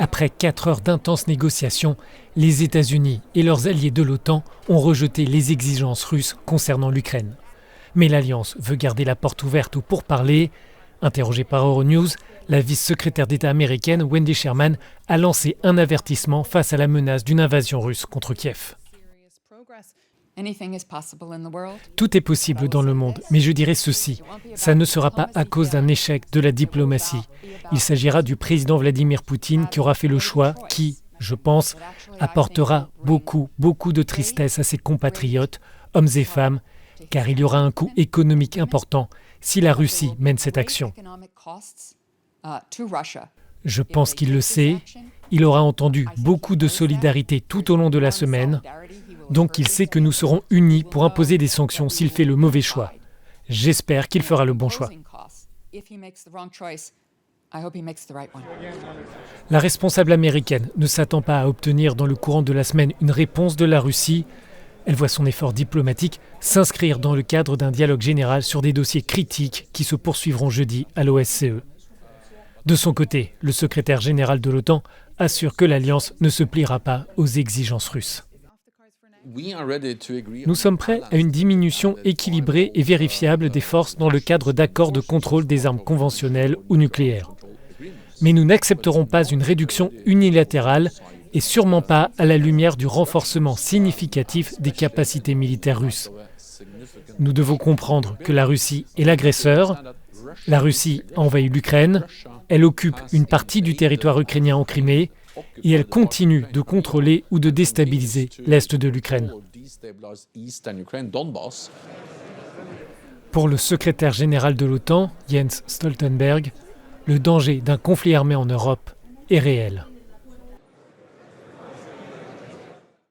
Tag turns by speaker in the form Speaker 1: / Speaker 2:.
Speaker 1: Après 4 heures d'intenses négociations, les États-Unis et leurs alliés de l'OTAN ont rejeté les exigences russes concernant l'Ukraine. Mais l'Alliance veut garder la porte ouverte aux pourparlers. Interrogée par Euronews, la vice-secrétaire d'État américaine Wendy Sherman a lancé un avertissement face à la menace d'une invasion russe contre Kiev. Tout est possible dans le monde, mais je dirais ceci, ça ne sera pas à cause d'un échec de la diplomatie. Il s'agira du président Vladimir Poutine qui aura fait le choix qui, je pense, apportera beaucoup de tristesse à ses compatriotes, hommes et femmes, car il y aura un coût économique important si la Russie mène cette action. Je pense qu'il le sait, il aura entendu beaucoup de solidarité tout au long de la semaine, donc il sait que nous serons unis pour imposer des sanctions s'il fait le mauvais choix. J'espère qu'il fera le bon choix. La responsable américaine ne s'attend pas à obtenir dans le courant de la semaine une réponse de la Russie. Elle voit son effort diplomatique s'inscrire dans le cadre d'un dialogue général sur des dossiers critiques qui se poursuivront jeudi à l'OSCE. De son côté, le secrétaire général de l'OTAN assure que l'Alliance ne se pliera pas aux exigences russes. Nous sommes prêts à une diminution équilibrée et vérifiable des forces dans le cadre d'accords de contrôle des armes conventionnelles ou nucléaires. Mais nous n'accepterons pas une réduction unilatérale et sûrement pas à la lumière du renforcement significatif des capacités militaires russes. Nous devons comprendre que la Russie est l'agresseur. La Russie a envahi l'Ukraine, elle occupe une partie du territoire ukrainien en Crimée et elle continue de contrôler ou de déstabiliser l'est de l'Ukraine. Pour le secrétaire général de l'OTAN, Jens Stoltenberg, le danger d'un conflit armé en Europe est réel.